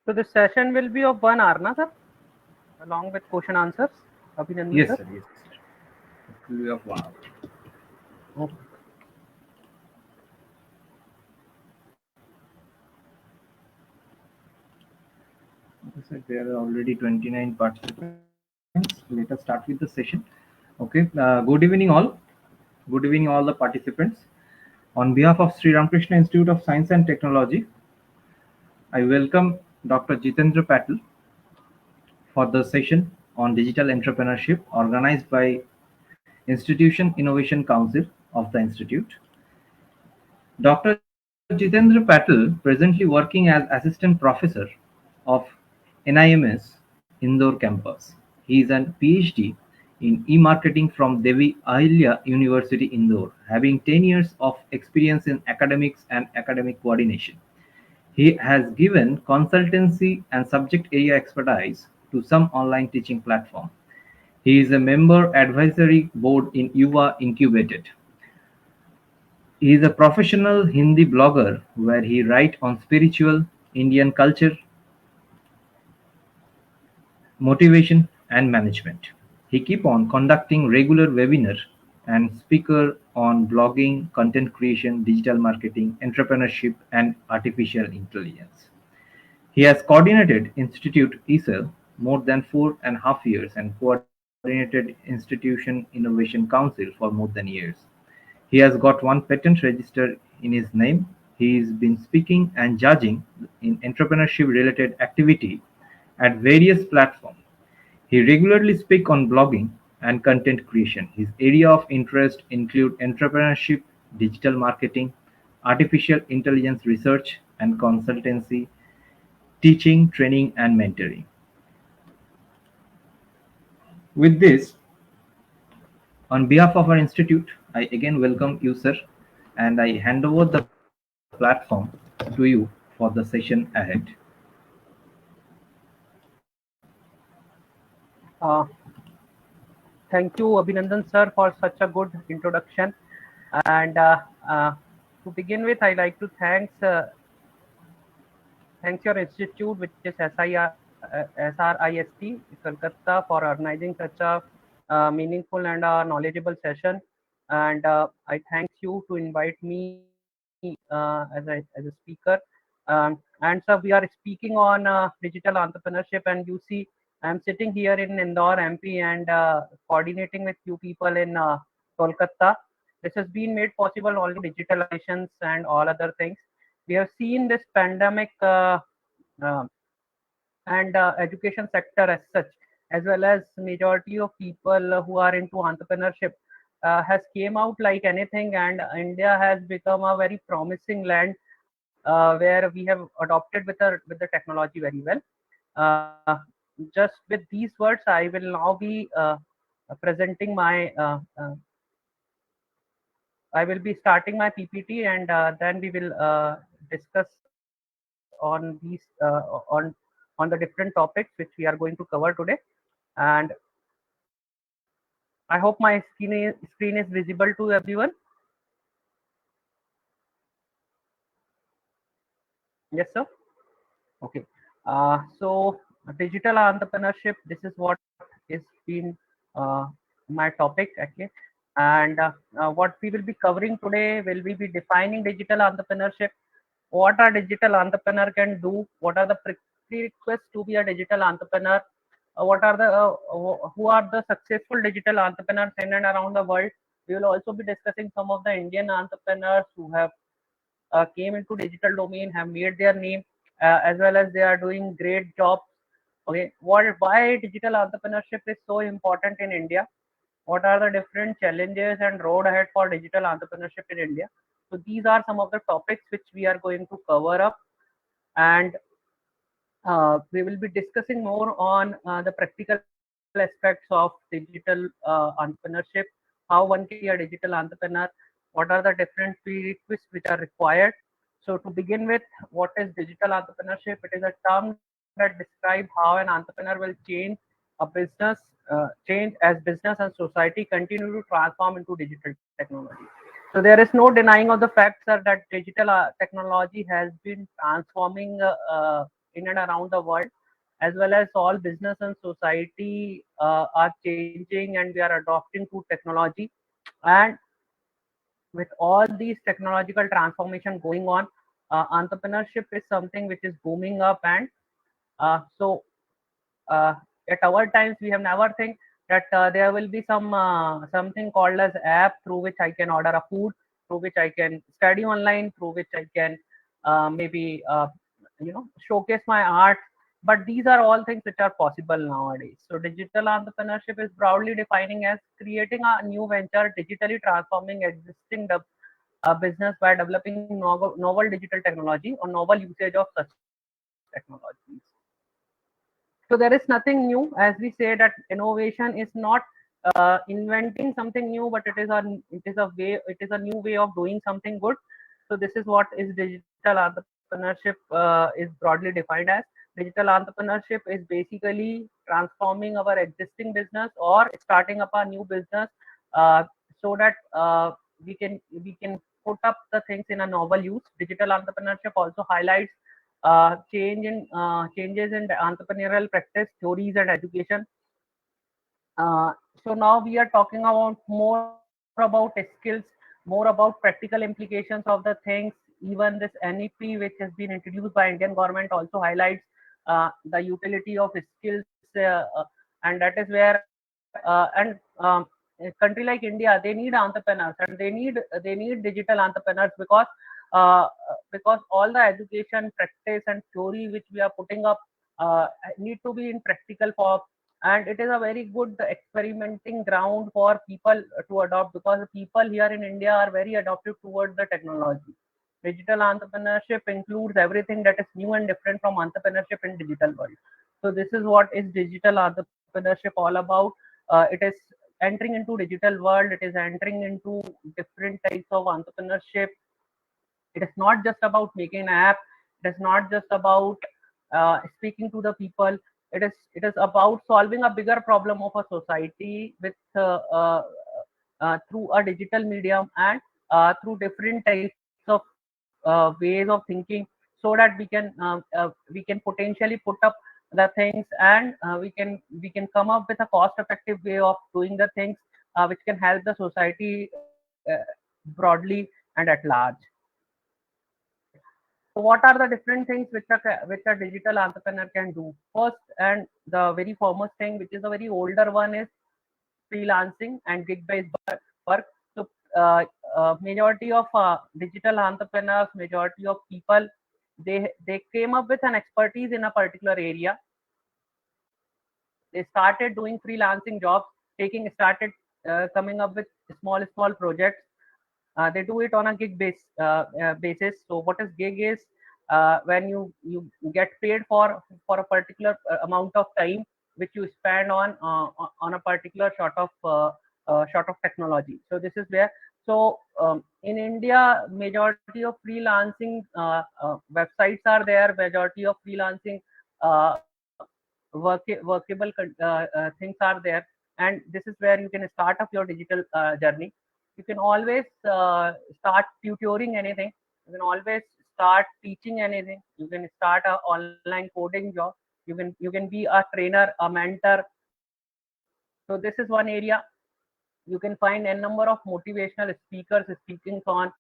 So this session will be of 1 hour, na sir? Along with question answers. Abhinandan Yes, sir. sir. Yes, sir. It will be of 1 hour. Okay. Okay, sir, there are already 29 participants. Let us start with the session. Okay. Good evening, all. Good evening, all the participants. On behalf of Sri Ramakrishna Institute of Science and Technology, I welcome Dr. Jitendra Patel for the session on digital entrepreneurship organized by Institution Innovation Council of the Institute. Dr. Jitendra Patel, presently working as Assistant Professor of NIMS Indore campus. He is an PhD in e-marketing from Devi Ahilya University Indore, having 10 years of experience in academics and academic coordination. He has given consultancy and subject area expertise to some online teaching platform. He is a member advisory board in Yuva Incubated. He is a professional Hindi blogger where he writes on spiritual, Indian culture, motivation and management. He keep on conducting regular webinar and speaker on blogging, content creation, digital marketing, entrepreneurship and artificial intelligence. He has coordinated Institute ESL more than 4.5 years and coordinated Institution Innovation Council for more than years. He has got one patent registered in his name. He has been speaking and judging in entrepreneurship related activity at various platforms. He regularly speaks on blogging and content creation. His area of interest include entrepreneurship, digital marketing, artificial intelligence research and consultancy, teaching, training and mentoring. With this, on behalf of our institute, I again welcome you, sir, and I hand over the platform to you for the session ahead. Uh, Thank you, Abhinandan sir, for such a good introduction. And to begin with, I like to thanks your institute, which is SRIST Kolkata, for organizing such a meaningful and knowledgeable session. And I thank you to invite me as a speaker. And so we are speaking on digital entrepreneurship, and you see, I'm sitting here in Indore, MP, and coordinating with few people in Kolkata. This has been made possible only digitalizations and all other things. We have seen this pandemic uh, and education sector as such, as well as majority of people who are into entrepreneurship has came out like anything, and India has become a very promising land where we have adopted with the technology very well. uh, just with these words, I will now be presenting my I will be starting my PPT, and then we will discuss on these on the different topics which we are going to cover today. And I hope my screen is visible to everyone. Yes, sir. Okay. So digital entrepreneurship. This is what is been uh, my topic actually, and what we will be covering today will we be defining digital entrepreneurship. What a digital entrepreneur can do? What are the prerequisites to be a digital entrepreneur? What are the who are the successful digital entrepreneurs in and around the world? We will also be discussing some of the Indian entrepreneurs who have came into digital domain, have made their name, as well as they are doing great jobs. Okay, why digital entrepreneurship is so important in India? What are the different challenges and road ahead for digital entrepreneurship in India? So these are some of the topics which we are going to cover up, and we will be discussing more on the practical aspects of digital entrepreneurship, how one can be a digital entrepreneur, what are the different prerequisites which are required. So to begin with, what is digital entrepreneurship? It is a term that describes how an entrepreneur will change a business, change as business and society continue to transform into digital technology. So there is no denying of the fact, sir, that digital technology has been transforming in and around the world, as well as all business and society are changing, and we are adopting to technology. And with all these technological transformation going on, entrepreneurship is something which is booming up. And so uh, at our times we have never think that there will be something called as app through which I can order a food, through which I can study online, through which I can maybe showcase my art. But these are all things which are possible nowadays. So digital entrepreneurship is broadly defining as creating a new venture, digitally transforming existing business by developing novel digital technology or novel usage of such technologies. So there is nothing new, as we say that innovation is not inventing something new, but it is a new way of doing something good. So this is what is digital entrepreneurship is broadly defined as. Digital entrepreneurship is basically transforming our existing business or starting up a new business, uh, so that we can put up the things in a novel use. Digital entrepreneurship also highlights changes in the entrepreneurial practice, theories, and education. So now we are talking about more about skills, more about practical implications of the things. Even this NEP, which has been introduced by Indian government, also highlights the utility of skills, and that is where a country like India, they need entrepreneurs, and they need digital entrepreneurs, uh, because all the education, practice, and theory which we are putting up uh, need to be in practical form. And it is a very good experimenting ground for people to adopt, because the people here in India are very adaptive towards the technology. Digital entrepreneurship includes everything that is new and different from entrepreneurship in digital world. So this is what is digital entrepreneurship all about. It is entering into digital world. It is entering into different types of entrepreneurship. It is not just about making an app. It is not just about speaking to the people. It is about solving a bigger problem of a society with through a digital medium, and through different types of ways of thinking, so that we can potentially put up the things, and we can come up with a cost effective way of doing the things, which can help the society broadly and at large. So what are the different things which a digital entrepreneur can do? First, and the very foremost thing, which is a very older one, is freelancing and gig-based work. So majority of digital entrepreneurs, majority of people, they came up with an expertise in a particular area. They started doing freelancing jobs, taking started coming up with small projects. They do it on a basis. So what is gig is when you get paid for a particular amount of time which you spend on a particular sort of technology. So this is where, so in India, majority of freelancing websites are there. Majority of freelancing uh, workable things are there, and this is where you can start up your digital journey. You can always start tutoring anything. You can always start teaching anything. You can start a online coding job. You can be a trainer, a mentor. So this is one area. You can find a number of motivational speakers speaking on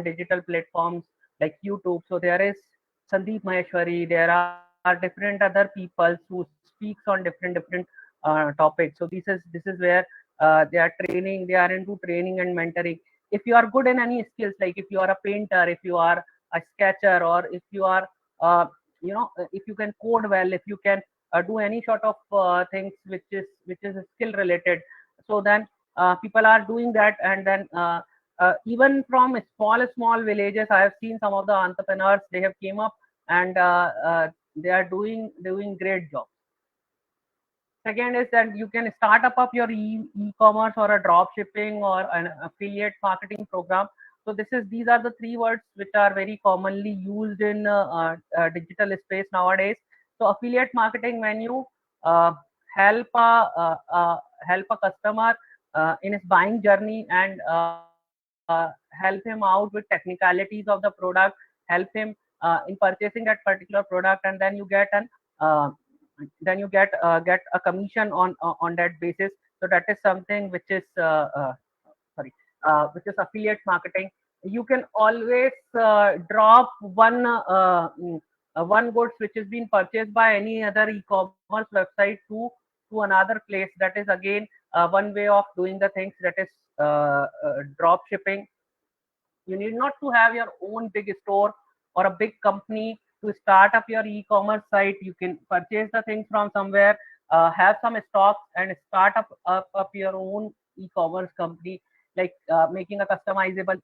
digital platforms like YouTube. So there is Sandeep Maheshwari. There are different other people who speaks on different topics. So this is where they are training. They are into training and mentoring. If you are good in any skills, like if you are a painter, if you are a sketcher, or if you are if you can code well, if you can do any sort of things which is skill related, so then people are doing that. And then even from small villages, I have seen some of the entrepreneurs, they have came up, and they are doing great job. Second is that you can start up your e-commerce or a drop shipping or an affiliate marketing program. So these are the three words which are very commonly used in digital space nowadays. So affiliate marketing, when you uh, help help a customer in his buying journey, and help him out with technicalities of the product, help him in purchasing that particular product, and then you get an get a commission on that basis. So that is something which is sorry which is affiliate marketing. You can always drop one goods which is being purchased by any other e-commerce website to another place. That is again one way of doing the things, that is drop shipping. You need not to have your own big store or a big company to start up your e-commerce site. You can purchase the things from somewhere, have some stock, and start up your own e-commerce company, like making a customizable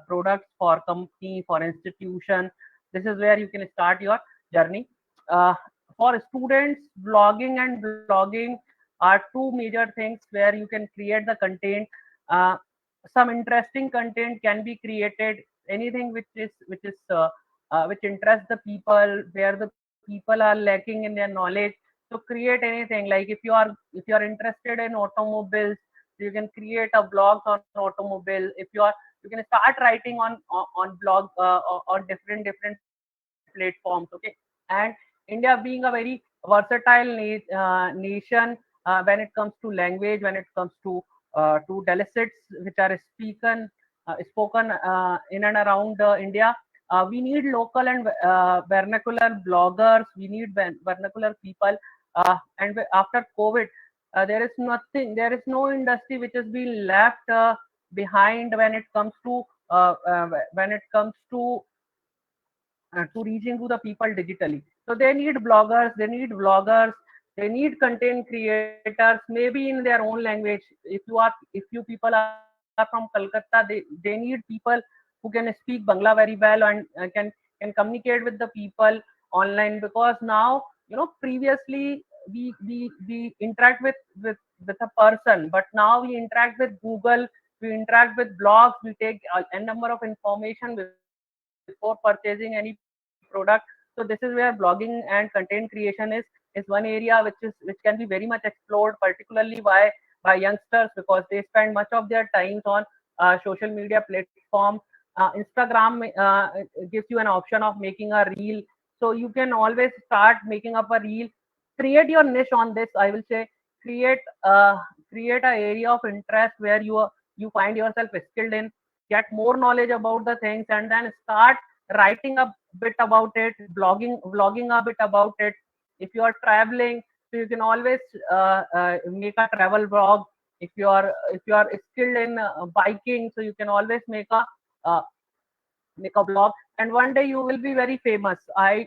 products for company, for institution. This is where you can start your journey. Uh, for students, vlogging and blogging are two major things where you can create the content. Uh, some interesting content can be created, anything which interests the people, where the people are lacking in their knowledge. So create anything, like if you are interested in automobiles, you can create a blog on automobile. You can start writing on blog on different platforms. Okay. And India being a very versatile nation, when it comes to language, when it comes to delicits which are spoken in and around India. We need local and vernacular bloggers. We need vernacular people. And after COVID, there is nothing. There is no industry which has been left behind when it comes to reaching to the people digitally. So they need bloggers, they need vloggers, they need content creators, maybe in their own language. If you people are from Kolkata, they need people who can speak Bangla very well, and can communicate with the people online. Because now, previously we interact with a person, but now we interact with Google, we interact with blogs, we take a number of information before purchasing any product. So this is where blogging and content creation is one area which can be very much explored, particularly by youngsters, because they spend much of their times on social media platforms. Instagram gives you an option of making a reel, so you can always start making up a reel. Create your niche on this, I will say. Create uh, create a area of interest where you find yourself skilled in, get more knowledge about the things, and then start writing a bit about it, vlogging a bit about it. If you are traveling, so you can always make a travel vlog. If you are skilled in biking, so you can always uh, make a blog, and one day you will be very famous. Uh,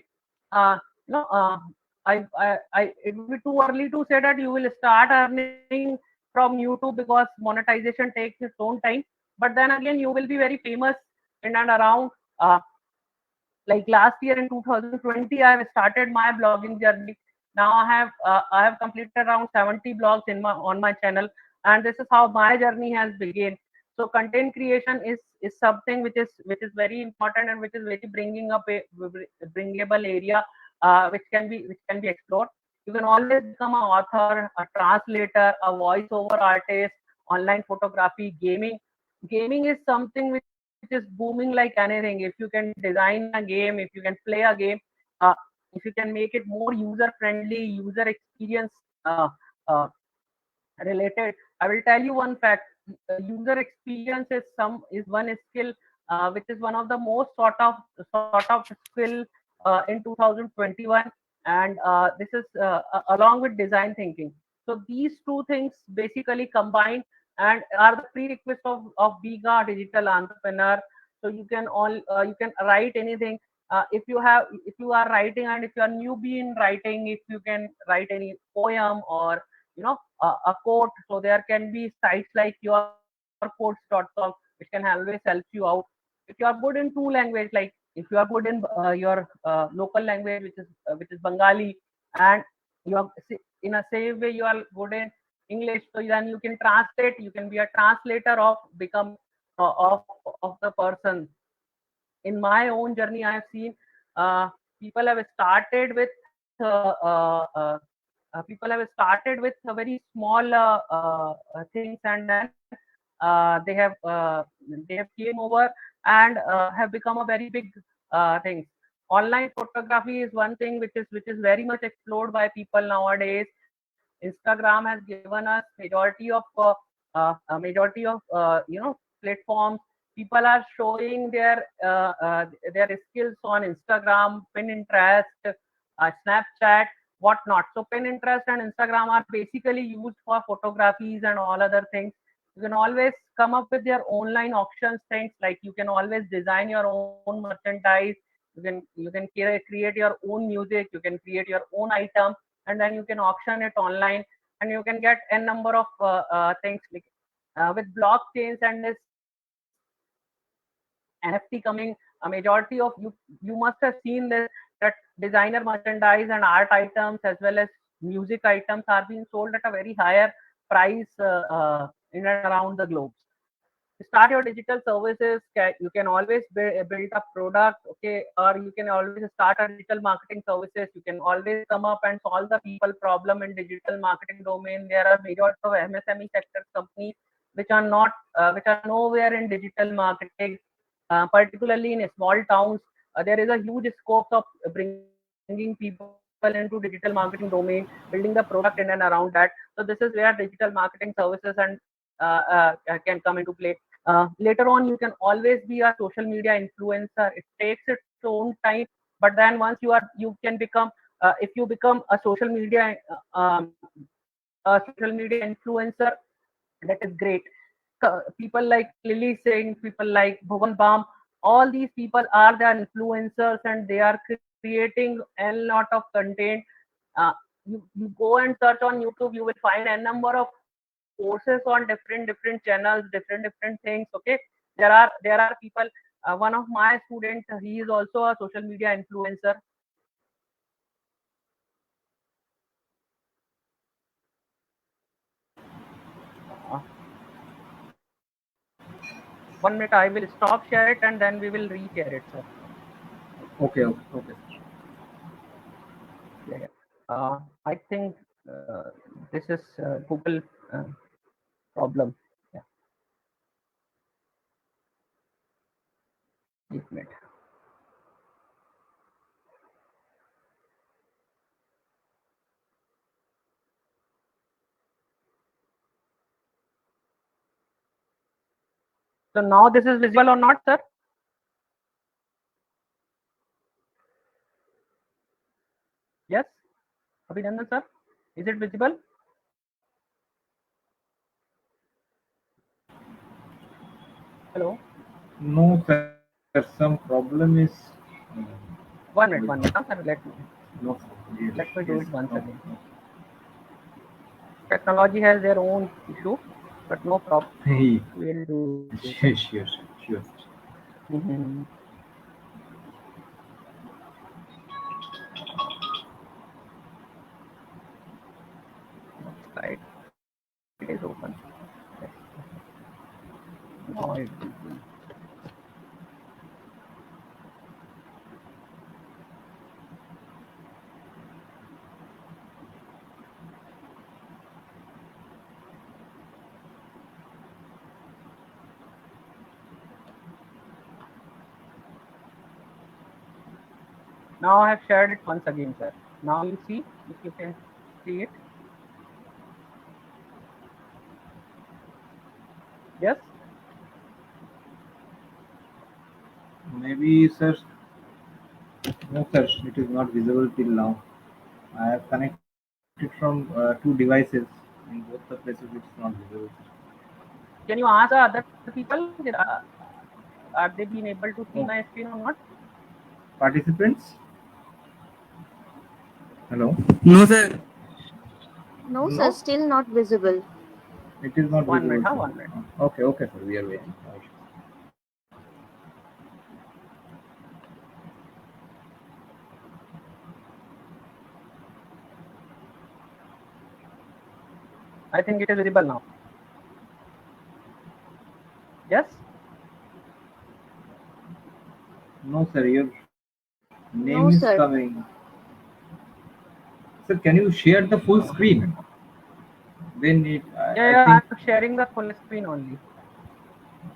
you know, uh, it would be too early to say that you will start earning from YouTube, because monetization takes its own time. But then again, you will be very famous in and around. Like last year in 2020, I have started my blogging journey. Now I have completed around 70 blogs on my channel, and this is how my journey has begun. So content creation is something which is very important, and which is very bringable area, which can be explored. You can always become an author, a translator, a voiceover artist, online photography, gaming. Gaming is something which is booming like anything. If you can design a game, if you can play a game, uh, if you can make it more user friendly, user experience uh, uh, related. I will tell you one fact. User experience is one skill which is one of the most sort of skill in 2021, and this is along with design thinking. So these two things basically combine and are the prerequisites of being a digital entrepreneur. So you can write anything. If you are writing, and if you are newbie in writing, if you can write any poem or a quote. So there can be sites like yourquotes.com, which can always help you out. If you are good in two language, like if you are good in your local language, which is Bengali, and in a same way you are good in English, so then you can translate. You can be a translator of become of the person. In my own journey, I have seen uh, people have started with people have started with a very small things, and then they have came over and have become a very big things. online photography is one thing which is very much explored by people nowadays. Instagram has given us majority of platforms. People are showing their skills on Instagram, Pinterest, Snapchat, whatnot. So Pinterest and Instagram are basically used for photographies and all other things. You can always come up with your online auctions things, like you can always design your own merchandise. You can create your own music. You can create your own item, and then you can auction it online, and you can get n number of things like with blockchains and this NFT coming. A majority of you must have seen this, that designer merchandise and art items as well as music items are being sold at a very higher price in and around the globe. Start your digital services. You can always build a product, okay, or you can always start a digital marketing services. You can always come up and solve the people problem in digital marketing domain. There are majority of MSME sector companies which are nowhere in digital marketing, particularly in small towns. There is a huge scope of bringing people into digital marketing domain, building the product in and around that. So this is where digital marketing services and can come into play. Later on, you can always be a social media influencer. It takes its own time, but then once you can become, if you become a social media influencer, that is great. People like Lily Singh, people like Bhuvan Bam, all these people are the influencers and they are creating a lot of content. Uh, you go and search on YouTube, you will find a number of courses on different channels, different things. Okay, there are people. One of my students, he is also a social media influencer. Uh, 1 minute, I will stop share it and then we will reshare it, sir. Okay, okay, okay. Yeah. I think this is Google problem. Yeah, 1 minute. So now this is visible or not, sir? Yes, Abhinandan, sir. Is it visible? Hello. No, sir. Some problem is. uh, 1 minute, with 1 minute. Huh, sir, no, yes, let me do yes, it once no, again. no. Technology has their own issue, but no problem. Hey, We'll do it. sure, sure, sure. Mhm. Slide is open. Yes. Now it will be. Now I have shared it once again, sir. Now you see if you can see it. Yes. Maybe, sir. No, sir. It is not visible till now. I have connected from two devices. In both the places, it's not visible, sir. Can you ask the other people? Are they being able to see my Oh, screen or not? participants. Hello. No, sir. No, sir, No. still not visible. It is not 1 minute. visible, Huh? sir. 1 minute. Okay, okay, sir. We are waiting. No issues. I think it is visible now. Yes. No, sir. Your name is No, sir. coming. Sir, can you share the full screen? Then it. I Yeah, think. I'm sharing the full screen only.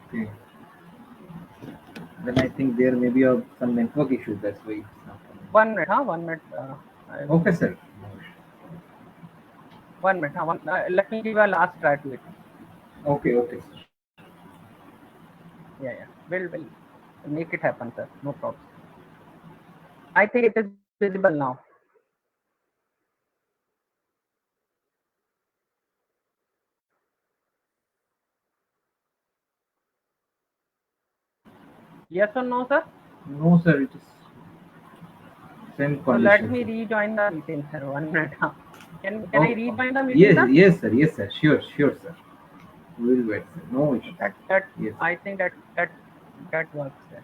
Okay. Then I think there may be some network issues. That's why it's not coming. 1 minute, huh? 1 minute. I will, Okay, sir. 1 minute, huh? Let me give a last try to it. Okay, okay, sir. Yeah, yeah. We'll make it happen, sir. No problem. I think it is visible now. Yes or no, sir? No, sir. It is same So let condition, me sir. rejoin the meeting, sir. 1 minute, huh? Can I Okay. rejoin the meeting, Yes, sir? yes, sir. Yes, sir. Sure, sure, sir. We will wait, sir. No issues. That Yes. I think that works then.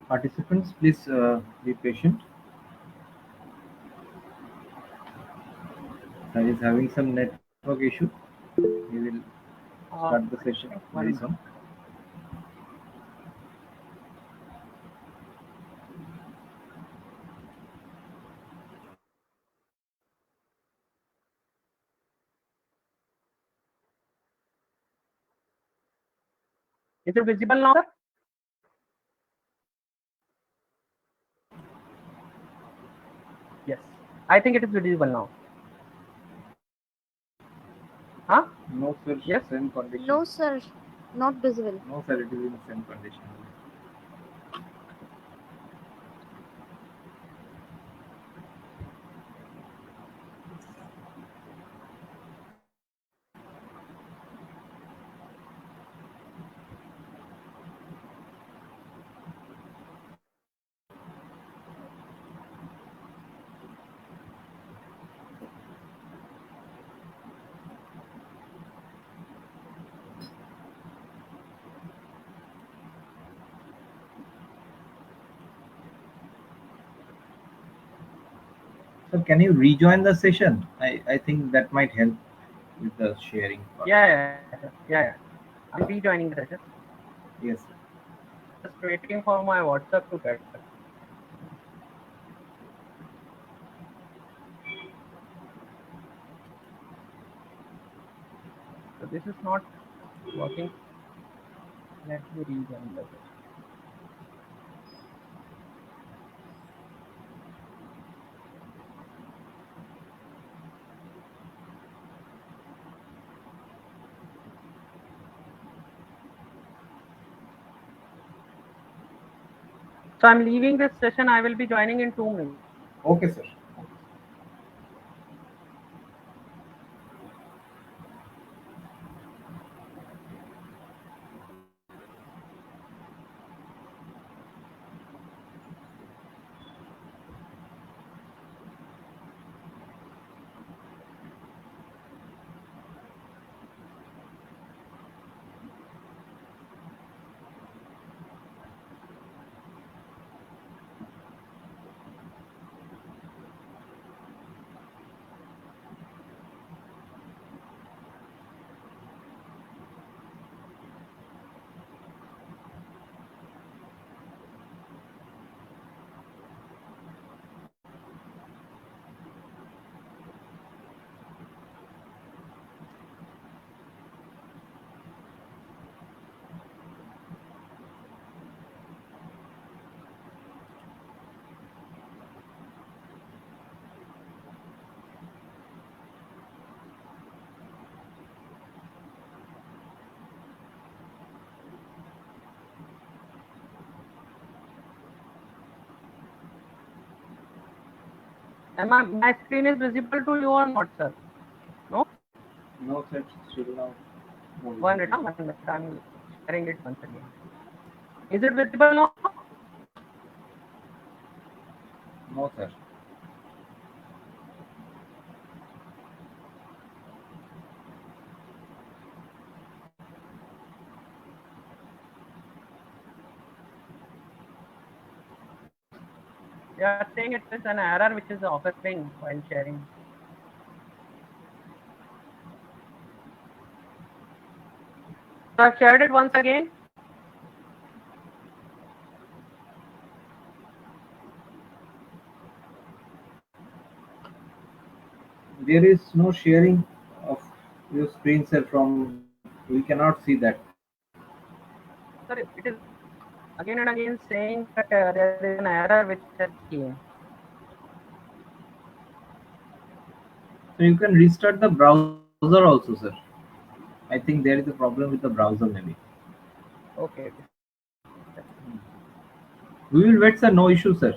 Participants, please be patient. Sir is having some network issue. We will start the I session think very 1 minute. soon. Is it visible now, sir? Yes. I think it is visible now. Huh? No, sir. Yes. Same condition. No, sir. Not visible. No, sir. It is in same condition. Sir, can you rejoin the session? I think that might help with the sharing part. Yeah. I'm rejoining the session. Yes, sir. Just waiting for my WhatsApp to get, sir. So this is not working. Let me rejoin the session. So I'm leaving this session. I will be joining in 2 minutes. Okay, sir. And my screen is visible to you or not, sir? No? No, sir. Still now. No 1 minute, huh? visibility. 1 minute. I'm sharing it once again. Is it visible now? No, sir. They are saying it is an error which is occurring while sharing. So I've shared it once again. There is no sharing of your screen, sir. From we cannot see that. Sir, it is again and again saying that there is an error which has came. So you can restart the browser also, sir. I think there is a problem with the browser maybe. Okay. We will wait, sir. No issue, sir.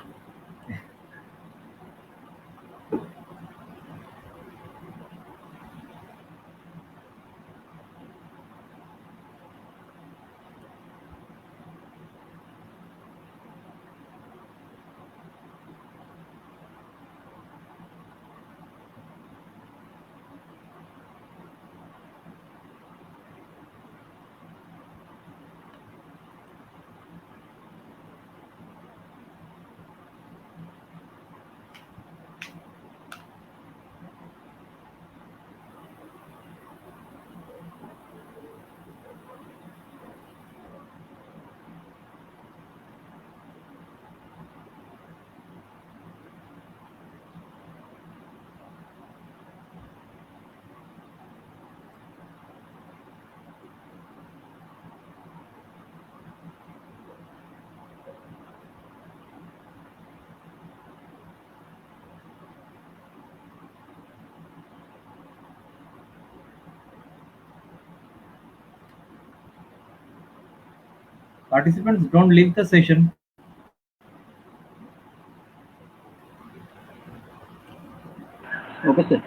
Participants, don't leave the session. Okay, sir.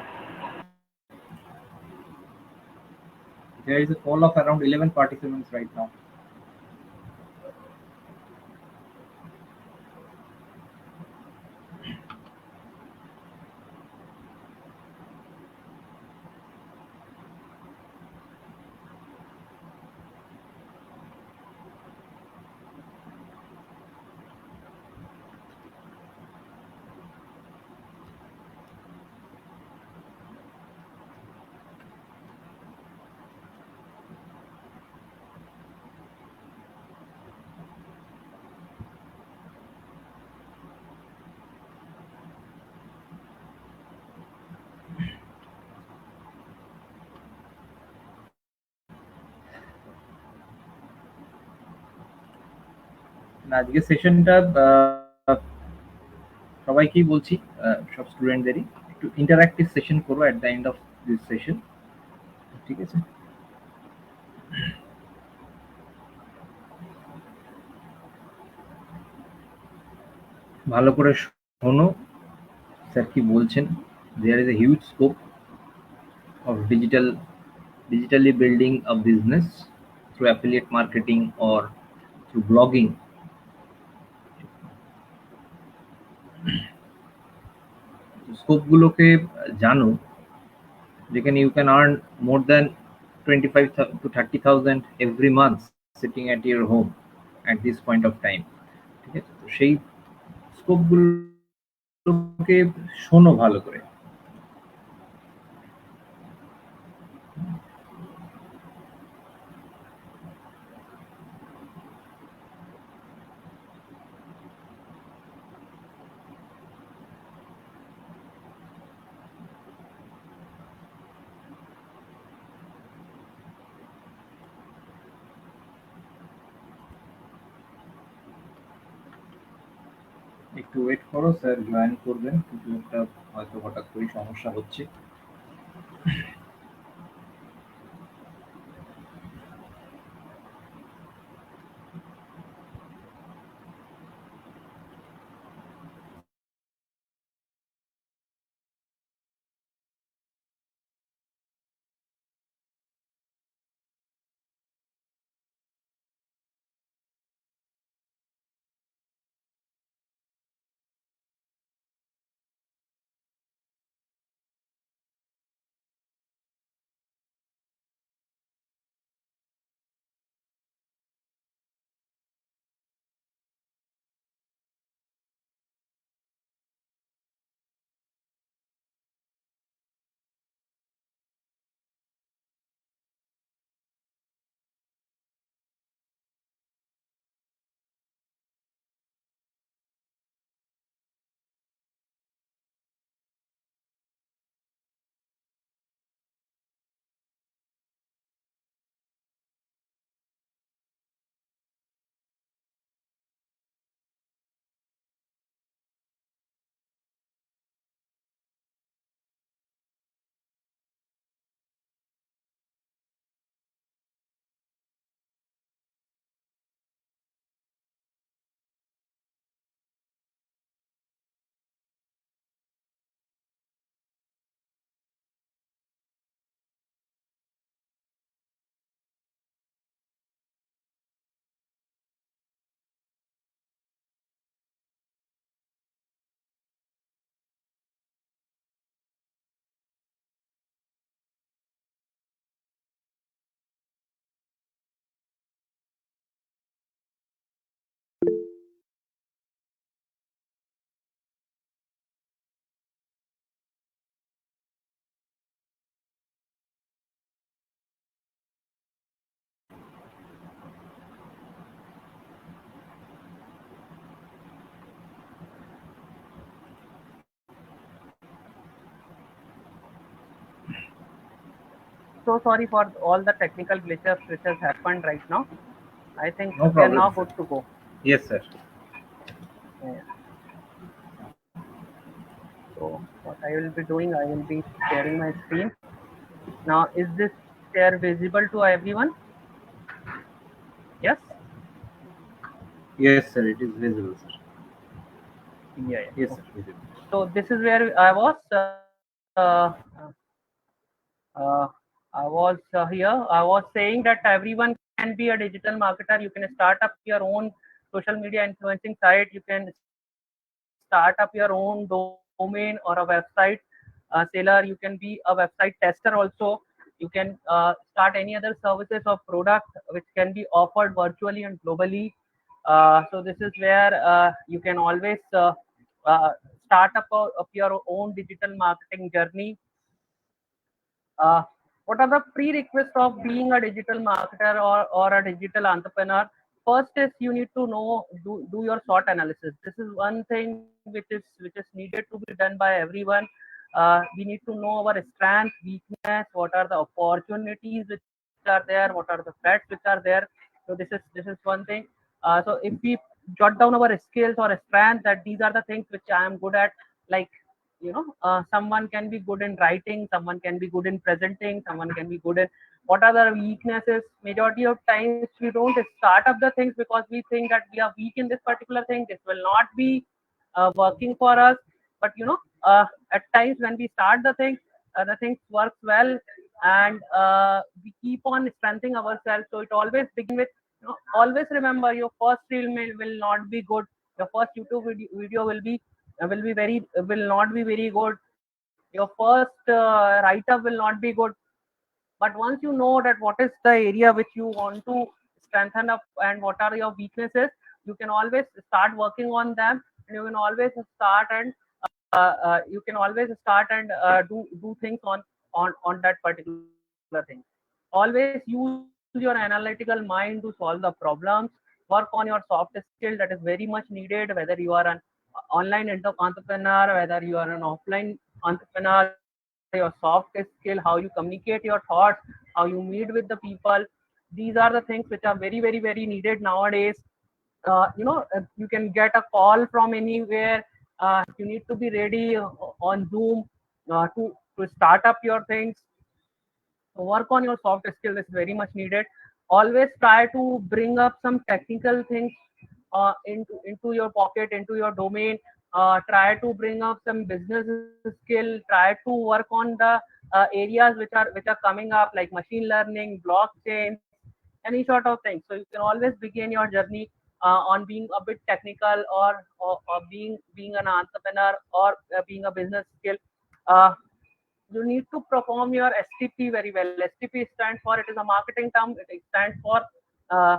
There is a poll of around 11 participants right now. আজকে সেশনটা সবাইকেই বলছি, সব স্টুডেন্টদেরই একটু interactive session করবো at the end of this session. ঠিক আছে, ভালো করে শোনো স্যার কি বলছেন। There is a huge scope of digitally building a business through affiliate marketing or through blogging. Scope গুলোকে জানো, যেখানে you can earn more than 25 to 30,000 every month sitting at your home at this point of time. ঠিক আছে, তো সেই scope গুলোকে শোনো ভালো করে। একটু ওয়েট করো, স্যার জয়েন করবেন, কিন্তু একটা হয়তো হঠাৎ করে সমস্যা হচ্ছে। So sorry for all the technical glitches which has happened right now. I think No we are problem, now sir. good to go. Yes, sir. Yeah. So what I will be doing, I will be sharing my screen. Now, is this share visible to everyone? Yes? Yes, sir. It is visible, sir. Yeah, Yes, yeah. sir. Okay. Visible. So this is where I was. Uh, I was here. I was saying that everyone can be a digital marketer. You can start up your own social media influencing site. You can start up your own domain or a website seller. You can be a website tester also. You can start any other services or product which can be offered virtually and globally. So this is where you can always uh, start up your own digital marketing journey. uh, what are the prerequisites of being a digital marketer or a digital entrepreneur? First is you need to know, do your SWOT analysis. This is one thing which is needed to be done by everyone. We need to know our strength, weakness, what are the opportunities which are there, what are the threats which are there. So this is one thing. So if we jot down our skills or strengths, that these are the things which I am good at, like, someone can be good in writing, someone can be good in presenting, someone can be good in, what are the weaknesses. Majority of times we don't start up the things because we think that we are weak in this particular thing, this will not be working for us. But at times when we start the things works well, and we keep on strengthening ourselves. So it always begin with, always remember, your first reel will not be good, your first YouTube video will not be very good, your first write up will not be good. But once you know that what is the area which you want to strengthen up and what are your weaknesses, you can always start working on them, and you can always start and do things on that particular thing. Always use your analytical mind to solve the problems. Work on your soft skill, that is very much needed, whether you are an online entrepreneur, whether you are an offline entrepreneur. Your soft skill, how you communicate your thoughts, how you meet with the people, these are the things which are very, very, very needed nowadays. You can get a call from anywhere. You need to be ready on Zoom to start up your things. Work on your soft skill is very much needed. Always try to bring up some technical things into your pocket, into your domain. Try to bring up some business skill, try to work on the areas which are coming up, like machine learning, blockchain, any sort of thing. So you can always begin your journey on being a bit technical, or being an entrepreneur, or being a business skill. uh, you need to perform your STP very well. STP stands for, it is a marketing term. It stands for uh,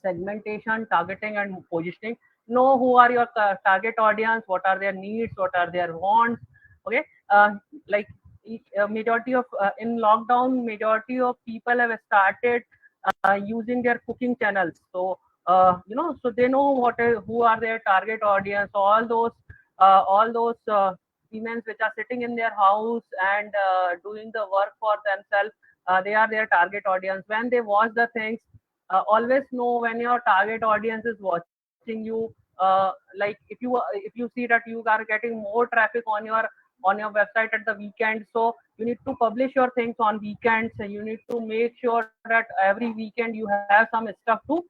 segmentation, targeting, and positioning. Know who are your target audience, what are their needs, what are their wants. Okay, like majority of in lockdown, majority of people have started using their cooking channels. So so they know who are their target audience. All those women which are sitting in their house and doing the work for themselves, they are their target audience. When they watch the things, always know when your target audience is watching you. Like if you see that you are getting more traffic on your website at the weekend, so you need to publish your things on weekends. You need to make sure that every weekend you have some stuff to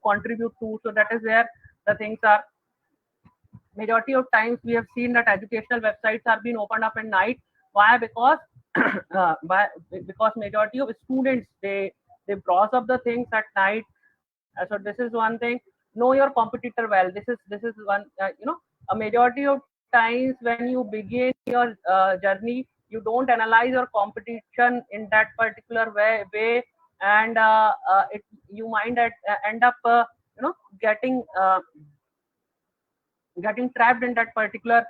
contribute to. So that is where the things are. Majority of times we have seen that educational websites are being opened up at night. Why? Because because majority of students, they browse up the things at night. So this is one thing. Know your competitor well. This is one, a majority of times when you begin your journey, you don't analyze your competition in that particular way. And you might end up getting trapped in that particular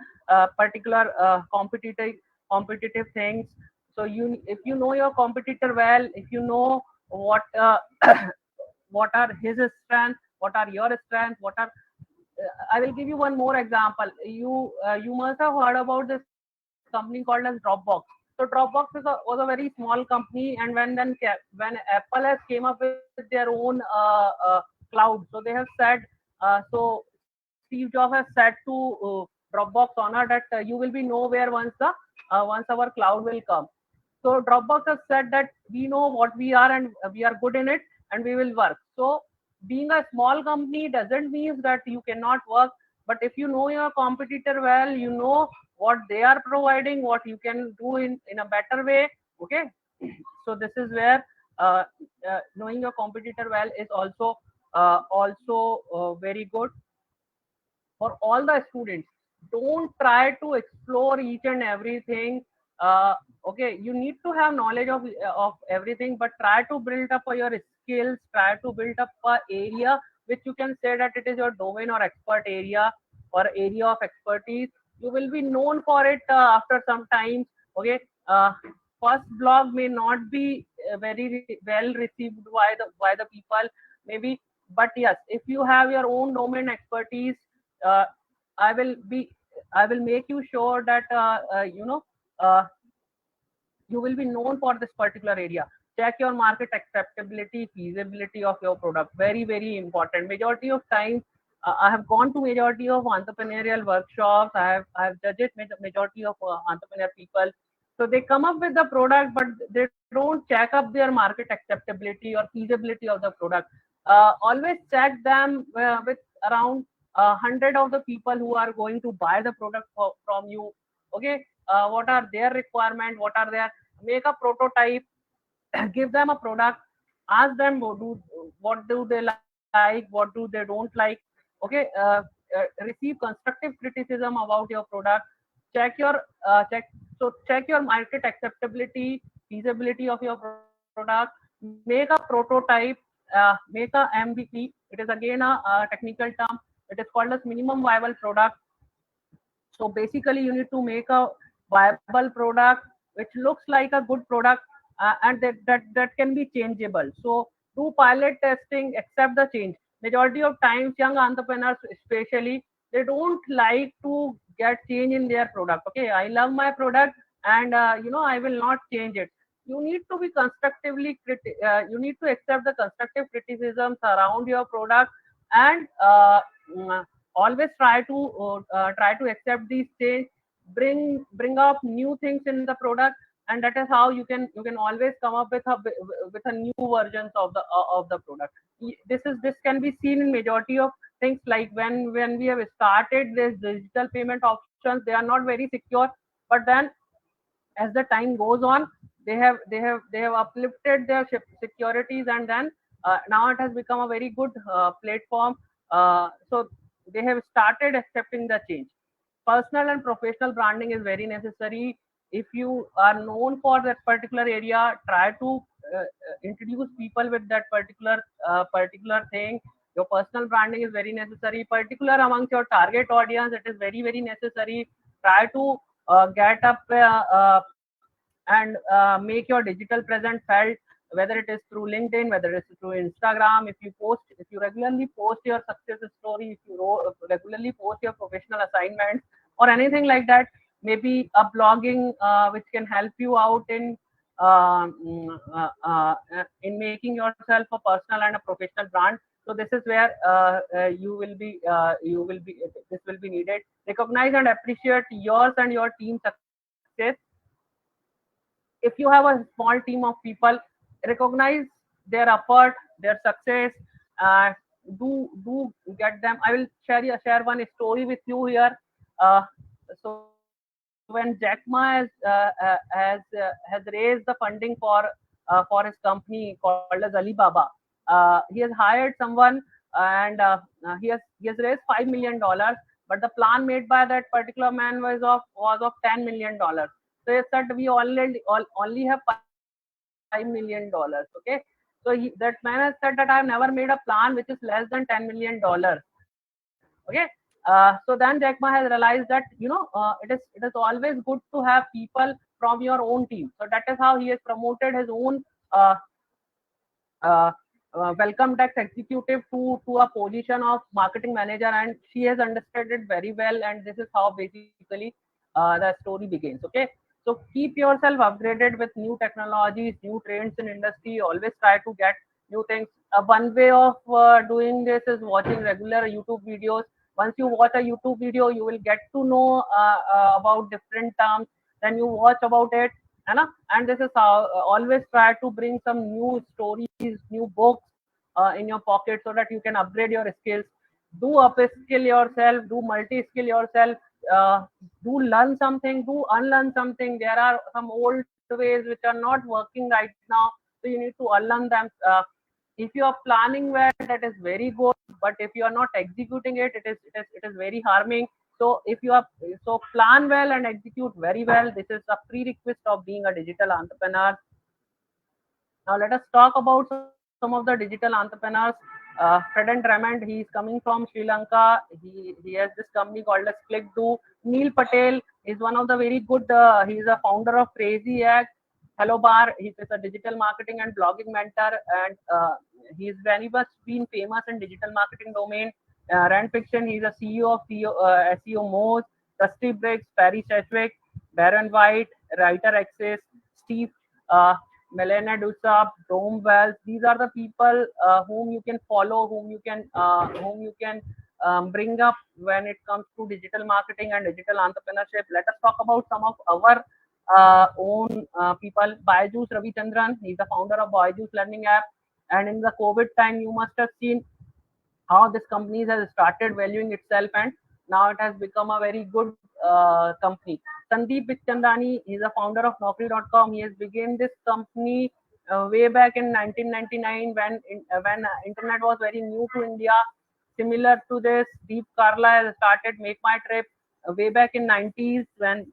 competitive things. So if you know your competitor well, if you know what what are his strengths, what are your strengths, what are I will give you one more example. You must have heard about this company called as Dropbox. So So Dropbox was a very small company, and when Apple has came up with their own cloud, so they have said, so Steve Jobs has said to Dropbox owner that you will be nowhere once our cloud will come. So Dropbox has said that we know what we are and we are good in it and we will work. So being a small company doesn't mean that you cannot work, but if you know your competitor well, you know what they are providing, what you can do in a better way. Okay. So this is where knowing your competitor well is also very good for all the students. Don't try to explore each and everything. Okay, you need to have knowledge of everything, but try to build up your skills, try to build up a area which you can say that it is your domain or expert area or area of expertise. You will be known for it after some time. Okay. First blog may not be very well received by the people, maybe, but yes, if you have your own domain expertise, uh, I will be I will make you sure that uh, you will be known for this particular area. Check your market acceptability, feasibility of your product. Very, very important. Majority of times, I have gone to majority of entrepreneurial workshops. I have judged majority of entrepreneur people. So they come up with the product, but they don't check up their market acceptability or feasibility of the product. Always check them with around 100 of the people who are going to buy the product from you. Okay, what are their requirement? What are their make a prototype, give them a product, ask them what do they like, what do they don't like. Okay, receive constructive criticism about your product. Check your check your market acceptability, feasibility of your product. Make a prototype, make a MVP. It is again a technical term. It is called as minimum viable product. So basically, you need to make a viable product which looks like a good product, and that can be changeable. So do pilot testing, accept the change. Majority of times, young entrepreneurs especially, they don't like to get change in their product. Okay, I love my product, and I will not change it. You need to be you need to accept the constructive criticisms around your product, and mm, always try to accept these change, bring up new things in the product, and that is how you can always come up with a new versions of the product. This can be seen in majority of things, like when we have started this digital payment options, they are not very secure, but then as the time goes on, they have uplifted their securities, and then now it has become a very good platform. So they have started accepting the change. Personal and professional branding is very necessary. If you are known for that particular area, try to introduce people with that particular thing. Your personal branding is very necessary, particular amongst your target audience. It is very, very necessary. Try to get up and make your digital presence felt, whether it is through LinkedIn, whether it is through Instagram. If you regularly post your success story, if you regularly post your professional assignments or anything like that, maybe a blogging which can help you out in making yourself a personal and a professional brand. So this is where this will be needed. Recognize and appreciate yours and your team's success. If you have a small team of people, recognize their effort, their success. uh, do get them. I will share one story with you here. uh, so when Jack Ma has raised the funding for his company called as Alibaba, he has hired someone, and he has raised $5 million, but the plan made by that particular man was of $10 million. So he said we only have $5 million. Okay, so that man has said that I have never made a plan which is less than $10 million. Okay. So then Jack Ma has realized that it is always good to have people from your own team. So that is how he has promoted his own uh, welcome tax executive to a position of marketing manager, and she has understood it very well. And this is how basically the story begins. Okay. So keep yourself upgraded with new technologies, new trends in industry. Always try to get new things. One way of doing this is watching regular YouTube videos. Once you watch a YouTube video, you will get to know about different terms. Then you watch about it, and this is how always try to bring some new stories, new books in your pocket so that you can upgrade your skills. Do upskill yourself, do multi-skill yourself, do learn something, do unlearn something. There are some old ways which are not working right now, so you need to unlearn them. If you are planning well, that is very good, but if you are not executing it, it is very harming. So if you are, so plan well and execute very well. This is a prerequisite of being a digital entrepreneur. Now let us talk about some of the digital entrepreneurs. Fred and Raymond, he is coming from Sri Lanka. He has this company called as ClickDo. Neil Patel is one of the very good. He is a founder of Crazy Egg. Hello Bar. He is a digital marketing and blogging mentor, and he's very much been famous in digital marketing domain. Rand Fiction. He's a CEO of SEO Moz, Rusty Briggs, Perry Sedgwick, Baron White, Writer Access, Steve. Melena Dusab, Dome Wells. These are the people whom you can follow, whom you can bring up when it comes to digital marketing and digital entrepreneurship. Let us talk about some of our own people. Byju's Ravichandran, he's the founder of Byju's Learning app. And in the COVID time, you must have seen how this company has started valuing itself, and now it has become a very good company. Sandeep Bichchandani is a founder of Naukri.com. He has begun this company way back in 1999 when internet was very new to India. Similar to this, Deep Karla has started Make My Trip way back in 90s when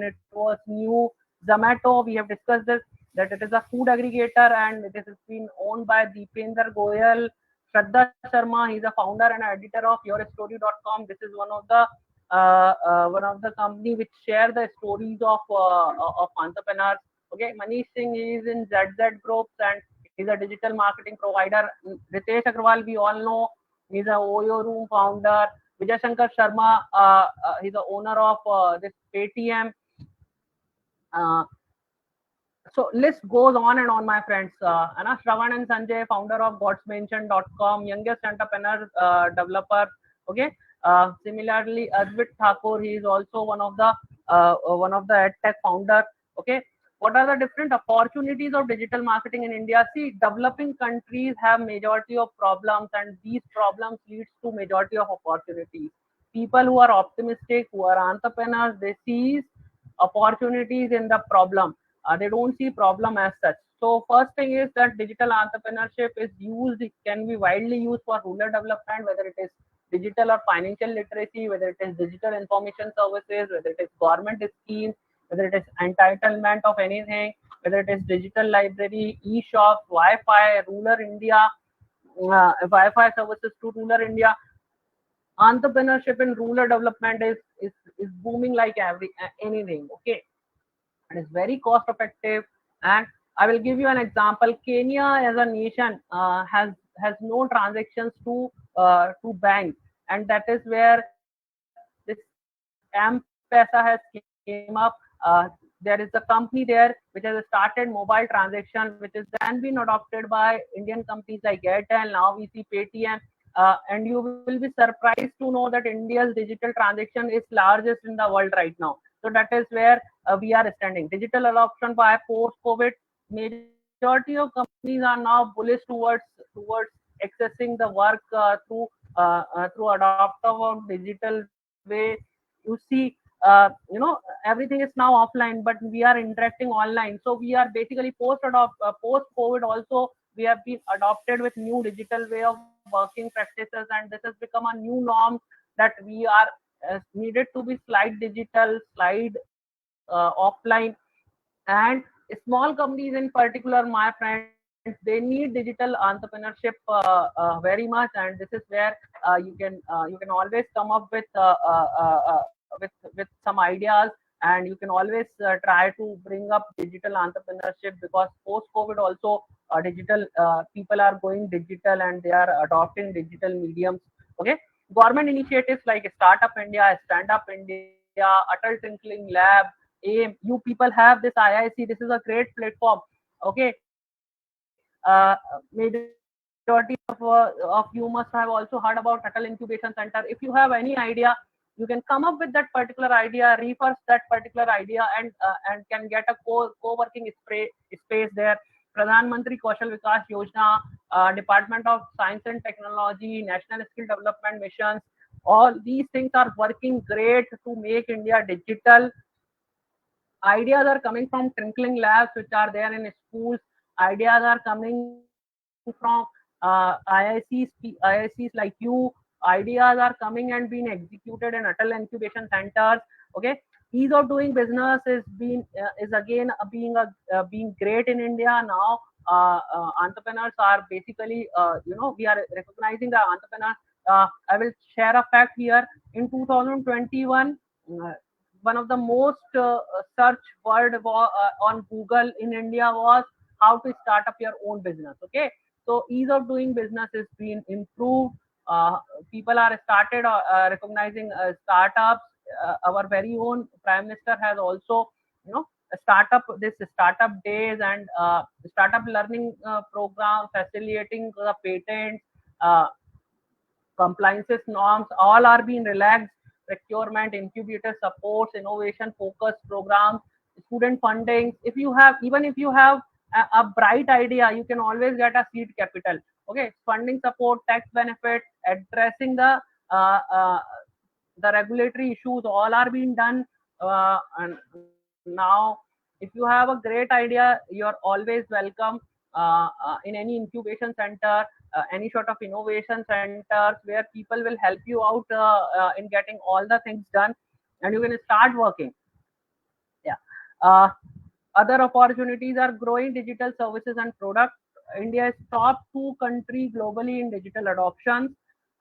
it was new. Zomato, we have discussed this, that it is a food aggregator and it has been owned by Deepender Goyal. Shraddha Sharma, he's a founder and editor of YourStory.com. This is one of the company which share the stories of entrepreneurs. Okay, Manish Singh is in ZZ Groups and he's a digital marketing provider. Ritesh Agrawal, we all know, he's a Oyo Room founder. Vijay Shankar Sharma, he's the owner of this Paytm. Uh, so list goes on and on, my friends. Shravan and Sanjay, founder of godsmention.com, youngest entrepreneur developer. Okay. Similarly, Advit Thakur, he is also one of the edtech founder. Okay. What are the different opportunities of digital marketing in India? See, developing countries have majority of problems, and these problems leads to majority of opportunities. People who are optimistic, who are entrepreneurs, they see opportunities in the problem. They don't see problem as such. So first thing is that digital entrepreneurship is used, it can be widely used for rural development, whether it is digital or financial literacy, whether it is digital information services, whether it is government schemes, whether it is entitlement of anything, whether it is digital library, e-shops, Wi-Fi, rural India, Wi-Fi services to rural India. Entrepreneurship in rural development is booming like anything. Okay, it is very cost effective, and I will give you an example. Kenya as a nation has no transactions to bank, and that is where this M-Pesa has came up. There is a company there which has started mobile transaction, which is then been adopted by Indian companies like Airtel. Now we see Paytm, and you will be surprised to know that India's digital transaction is largest in the world right now. So that is where we are standing. Digital adoption by post-COVID, majority of companies are now bullish towards accessing the work through adoptive of digital way. You see, everything is now offline, but we are interacting online. So we are basically post-COVID also. We have been adopted with new digital way of working practices, and this has become a new norm that we are needed to be slide digital, slide offline. And small companies in particular, my friends, they need digital entrepreneurship very much, and this is where you can always come up with some ideas, and you can always try to bring up digital entrepreneurship, because post COVID also digital people are going digital and they are adopting digital mediums. Okay, government initiatives like Startup India, Stand Up India, Atal Tinkling Lab, aim. You people have this IIC. This is a great platform. Okay, majority of you must have also heard about Atal Incubation Center. If you have any idea, you can come up with that particular idea, research that particular idea, and can get a co-working space there. Pradhan Mantri Kaushal Vikas Yojana, Department of Science and Technology, National Skill Development Missions, all these things are working great to make India digital. Ideas are coming from twinkling labs which are there in schools. Ideas are coming from IICs like you. Ideas are coming and being executed in Atal Incubation Centers. Okay, ease of doing business is again being great in India now. Entrepreneurs are basically, we are recognizing the entrepreneurs. I will share a fact here. In 2021, one of the most search word on Google in India was how to start up your own business. Okay, so ease of doing business is being improved. Uh, People are started recognizing startups. Our very own Prime Minister has also, startup days and startup learning program facilitating the patents. Compliances norms all are being relaxed. Procurement, incubator supports, innovation focused programs, student funding. If you have, even if you have a bright idea, you can always get a seed capital. Okay, funding support, tax benefit, addressing uh, uh, the regulatory issues, all are being done. And now, if you have a great idea, you're always welcome in any incubation center, any sort of innovation centers where people will help you out in getting all the things done, and you can start working. Yeah. Uh, Other opportunities are growing digital services and products. India is top two country globally in digital adoptions,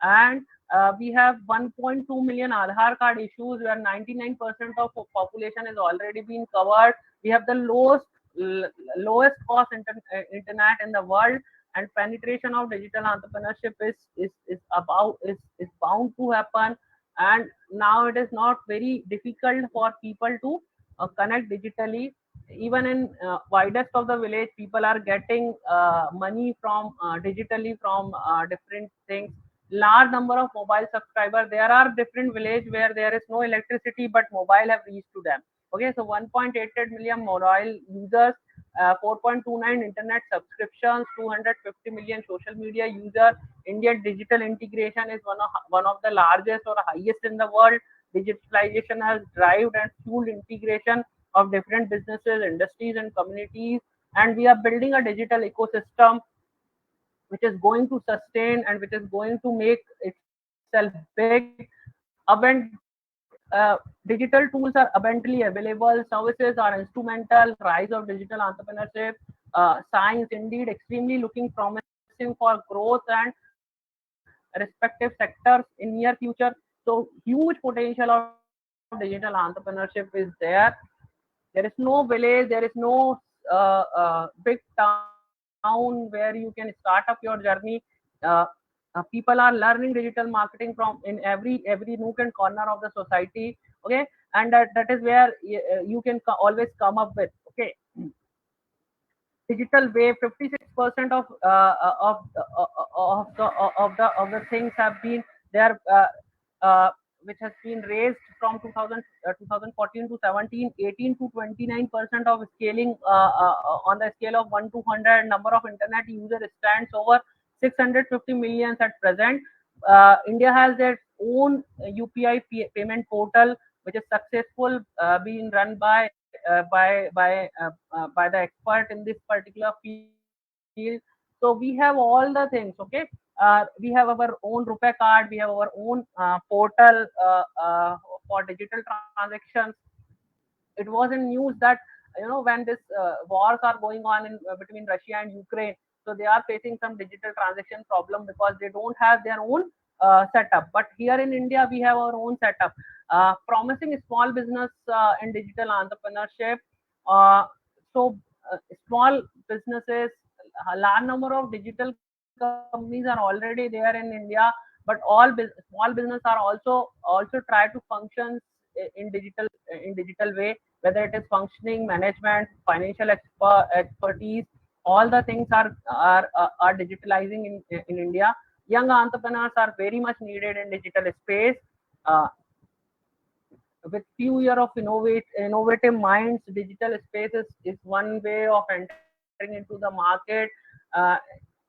and we have 1.2 million Aadhaar card issues, where 99% of population is already being covered. We have the lowest cost internet in the world, and penetration of digital entrepreneurship is bound to happen. And now it is not very difficult for people to connect digitally. Even in widest of the village, people are getting money from digitally from different things. Large number of mobile subscribers. There are different village where there is no electricity, but mobile have reached to them. Okay, so 1.88 million mobile users, 4.29 internet subscriptions, 250 million social media users. Indian digital integration is one of the largest or highest in the world. Digitalization has driven and fueled integration of different businesses, industries, and communities. And we are building a digital ecosystem which is going to sustain and which is going to make itself big. Digital tools are abundantly available. Services are instrumental. Rise of digital entrepreneurship. Science indeed extremely looking promising for growth and respective sectors in near future. So huge potential of digital entrepreneurship is there. There is no village, there is no big town where you can start up your journey. uh, People are learning digital marketing from in every nook and corner of the society. Okay, and that is where you can always come up with. Okay, digital wave, 56% of the things have been there, which has been raised from 2014 to 17, 18 to 29% of scaling, on the scale of 1 to 100. Number of internet users stands over 650 millions at present. India has its own UPI payment portal, which is successful, being run by the expert in this particular field. So we have all the things. Okay, we have our own Rupee card, we have our own portal for digital transactions. It was in news that, when this wars are going on in between Russia and Ukraine, so they are facing some digital transaction problem because they don't have their own setup. But here in India, we have our own setup. Promising small business in digital entrepreneurship. uh, so small businesses, a large number of digital companies are already there in India, but small business are also try to function in digital way, whether it is functioning, management, financial expertise. All the things are digitalizing in India. Young entrepreneurs are very much needed in digital space. Uh, with few year of innovative minds, digital space is one way of entering into the market. uh,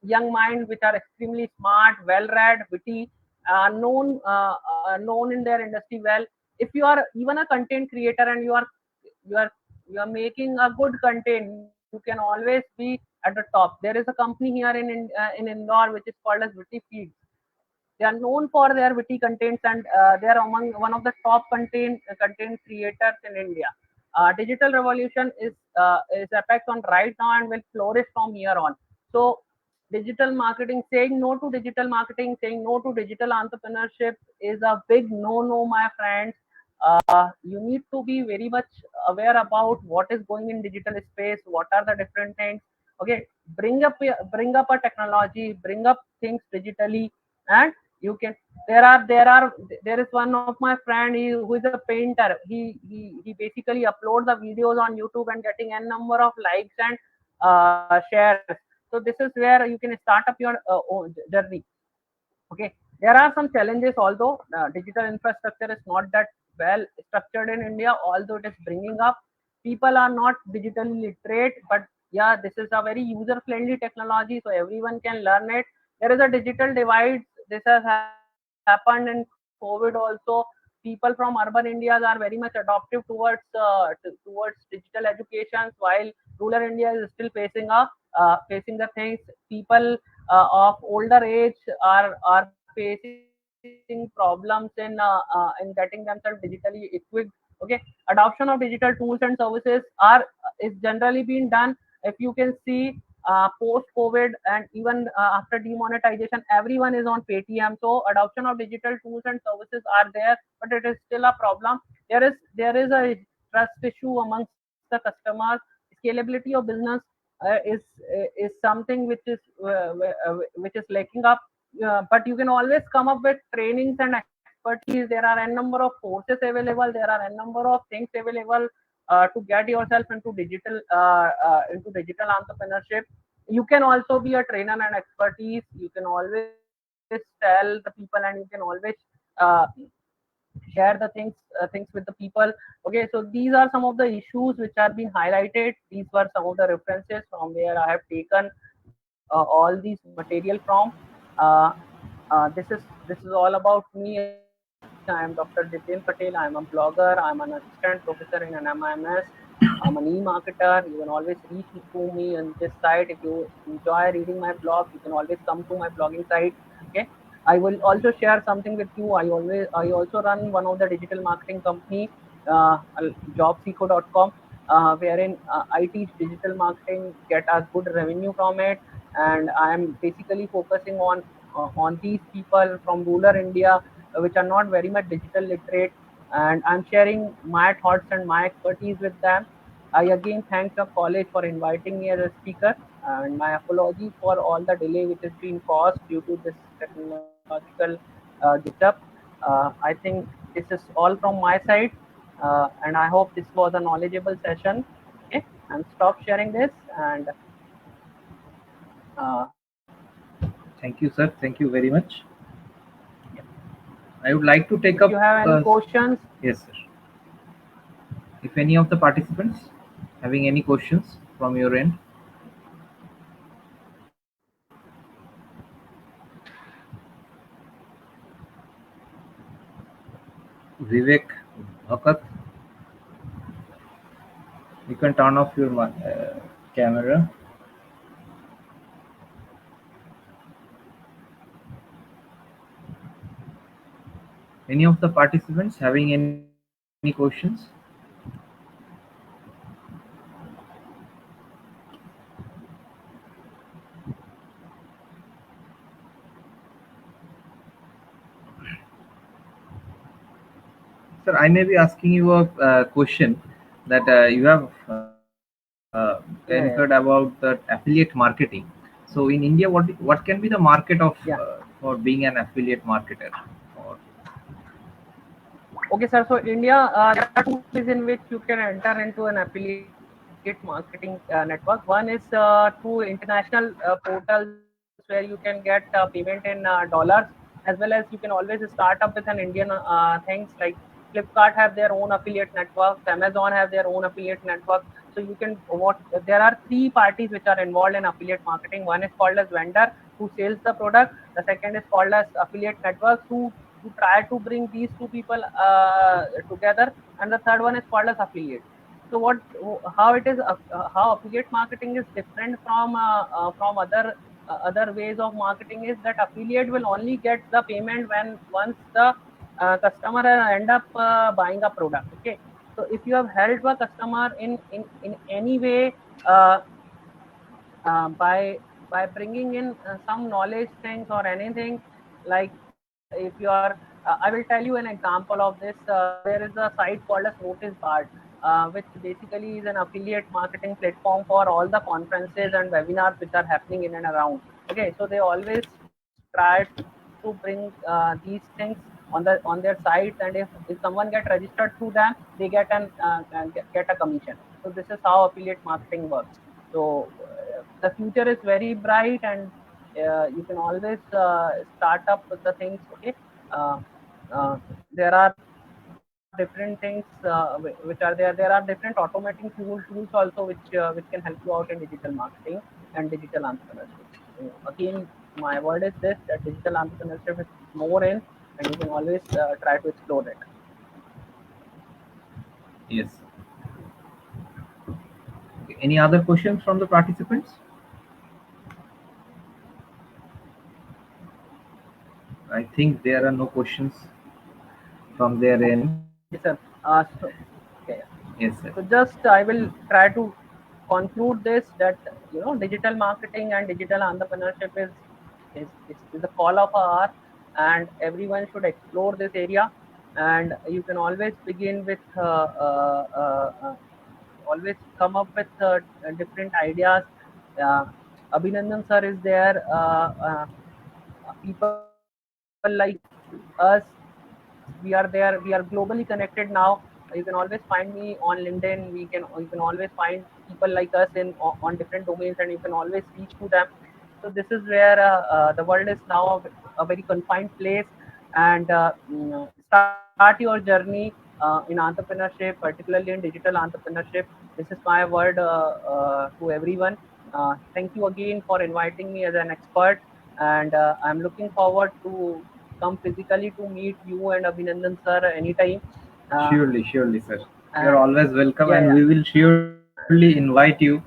Young minds which are extremely smart, well read, witty, known in their industry well. If you are even a content creator and you are you are making a good content, you can always be at the top. There is a company here in Indore which is called as Witty Feeds. They are known for their witty contents, and they are among one of the top content creators in India. Digital revolution is effect on right now and will flourish from here on. So digital marketing, saying no to digital marketing, saying no to digital entrepreneurship is a big no, my friends. You need to be very much aware about what is going in digital space, what are the different things. Okay, bring up a technology, bring up things digitally, and you can. There is one of my friend, who is a painter. He basically uploads the videos on YouTube and getting n number of likes and shares. So this is where you can start up your own journey. Okay, there are some challenges, although digital infrastructure is not that well structured in India, although it is bringing up. People are not digitally literate, but yeah, this is a very user friendly technology, so everyone can learn it. There is a digital divide. This has happened in COVID also. People from urban Indias are very much adoptive towards digital education, while rural India is still facing the things. People of older age are facing problems in getting themselves digitally equipped. Okay, adoption of digital tools and services are is generally being done. If you can see, post COVID and even after demonetization, everyone is on Paytm. So adoption of digital tools and services are there, but it is still a problem. There is a trust issue amongst the customers. Scalability of business is something which is lacking up. But you can always come up with trainings and expertise. There are n number of courses available. There are n number of things available to get yourself into digital entrepreneurship. You can also be a trainer and expertise. You can always tell the people, and you can always uh, share the things with the people. Okay, so these are some of the issues which are being highlighted. These were some of the references from where I have taken all these material from. uh, this is all about me. I am Dr. Jitendra Patel. I am a blogger. I am an assistant professor in NMIMS. I'm an e-marketer. You can always reach to me on this site. If you enjoy reading my blog, you can always come to my blogging site. Okay. I will also share something with you. I also run one of the digital marketing company, jobseeco.com, wherein I teach digital marketing, get a good revenue from it, and I am basically focusing on these people from rural India, which are not very much digital literate, and I'm sharing my thoughts and my expertise with them. I again thank the college for inviting me as a speaker, and my apology for all the delay which has been caused due to this technological glitch up. I think this is all from my side, and I hope this was a knowledgeable session. Okay, and stop sharing this, and uh, Thank you, sir. Thank you very much. I would like to take if up. you have any questions, Yes, sir. If any of the participants having any questions from your end. Vivek Bhakat, you can turn off your camera. Any of the participants having any questions? Sir, I may be asking you a question that you have inferred about the affiliate marketing. So in India, what can be the market of yeah. for being an affiliate marketer? Or Okay, sir. So India, there are two ways in which you can enter into an affiliate marketing network. One is through international portals where you can get payment in dollars, as well as you can always start up with an Indian things like Flipkart have their own affiliate networks, Amazon have their own affiliate network. So you can what there are three parties which are involved in affiliate marketing. One is called as vendor who sells the product. The second is called as affiliate networks who try to bring these two people together, and the third one is called as affiliate. So what how it is how affiliate marketing is different from other ways of marketing is that affiliate will only get the payment when once the customer end up buying a product. Okay, so if you have helped a customer in any way by bringing in some knowledge things or anything, like if you are I will tell you an example of this. There is a site called as Notice Board, which basically is an affiliate marketing platform for all the conferences and webinars which are happening in and around. Okay, so they always try to bring these things on their sites, and if someone get registered through them, they get get a commission. So this is how affiliate marketing works. So the future is very bright, and you can always start up with the things. Okay, uh, there are different things which are there. There are different automating tools also which can help you out in digital marketing and digital entrepreneurship. So again, my word is this: that digital entrepreneurship is more in, and you can always try to explore it. Yes. Okay. Any other questions from the participants? I think there are no questions from their Okay, end. sir. So okay, Yes, sir. so just I will try to conclude this that digital marketing and digital entrepreneurship is a call of our hour, and everyone should explore this area. And you can always begin with always come up with different ideas. uh, Abhinandan sir is there. People like us, we are there, we are globally connected now. You can always find me on LinkedIn. You can always find people like us on different domains, and you can always reach to them. So this is where the world is now a very confined place. And start your journey in entrepreneurship, particularly in digital entrepreneurship. This is my word to everyone. Thank you again for inviting me as an expert, and I'm looking forward to come physically to meet you and Abhinandan sir anytime. Uh, Surely, surely, sir. You are and always welcome, yeah, and yeah, we will surely invite you.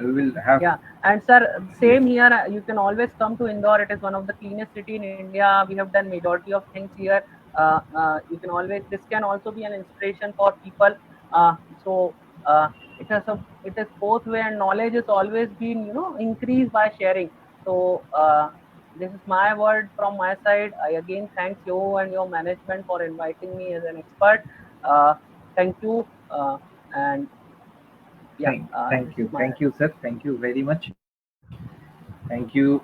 We will have. yeah. And sir, Yes, same here. You can always come to Indore. It is one of the cleanest city in India. We have done majority of things here. You can always. This can also be an inspiration for people. So it is both way, and knowledge is always been increased by sharing. So this is my word from my side. I again thank you and your management for inviting me as an expert. Uh, Thank you. And yeah, this is my thank you, sir. Thank you very much. Thank you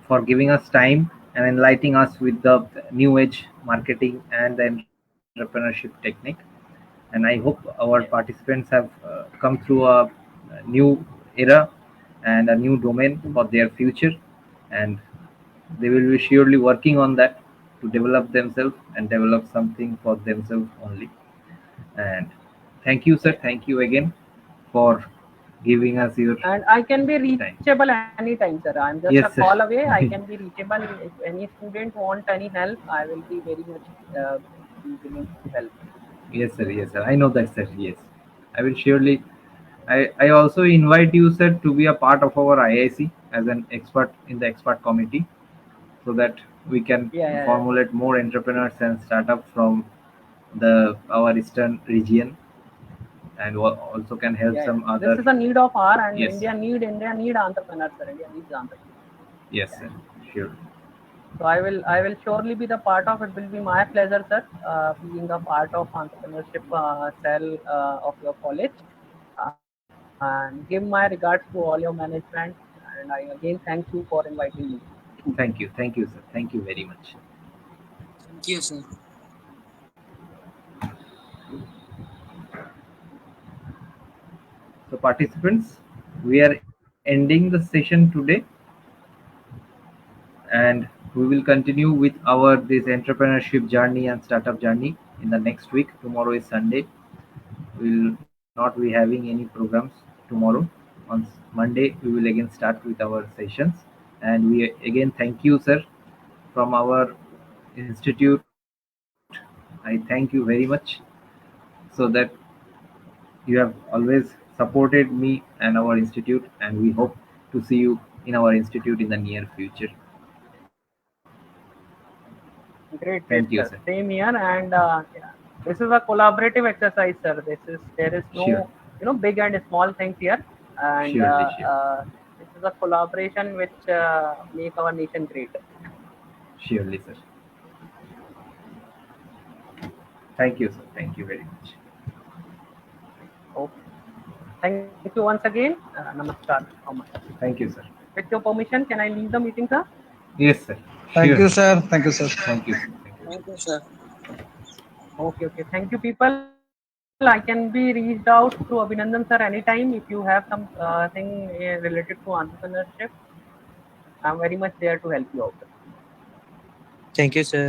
for giving us time and enlightening us with the new age marketing and the entrepreneurship technique. And I hope our yeah. participants have come through a new era and a new domain for their future, and they will be surely working on that to develop themselves and develop something for themselves only. And thank you, sir. Yeah. Thank you again for giving us your And I can be time. reachable anytime, sir. I'm just a Yes, call sir. away. I can be reachable. If any student want any help, I will be very much be willing to help. Yes, sir. Yes, sir. I know that, sir. Yes, I will surely. I also invite you, sir, to be a part of our IIC as an expert in the expert committee, so that we can Yeah, yeah, yeah. formulate more entrepreneurs and startups from the our eastern region, and also can help Yeah, yeah. some This other. is a need of our, and Yes, India need entrepreneurs, sir. India needs entrepreneurs. yes, Yeah. sir. Sure. So I will surely be the part of it. Will be my pleasure, sir, being a part of entrepreneurship cell of your college. And give my regards to all your management. And I again thank you for inviting me. Thank you, sir. Thank you very much. Thank you, sir. participants, we are ending the session today, and we will continue with our this entrepreneurship journey and startup journey in the next week. Tomorrow is Sunday. We will not be having any programs tomorrow. On Monday, we will again start with our sessions. And we again thank you, sir, from our institute. I thank you very much, so that you have always supported me and our institute, and we hope to see you in our institute in the near future. Great, Thank great, you, sir. sir. Same here, and yeah, this is a collaborative exercise, sir. There is Sure. no big and small things here, and Surely, sure. this is a collaboration which make our nation great. Surely, sir. Thank you, sir. Thank you very much. Okay. Thank you once again. Namaskar. Thomas. Thank you, sir. With your permission, can I leave the meeting, sir? Yes, sir. Thank Sure. you, sir. Thank you, sir. Thank you, sir. Thank you. Thank you, sir. Okay, okay. Thank you, people. I can be reached out through Abhinandan sir anytime if you have some thing related to entrepreneurship. I'm very much there to help you out. Thank you, sir.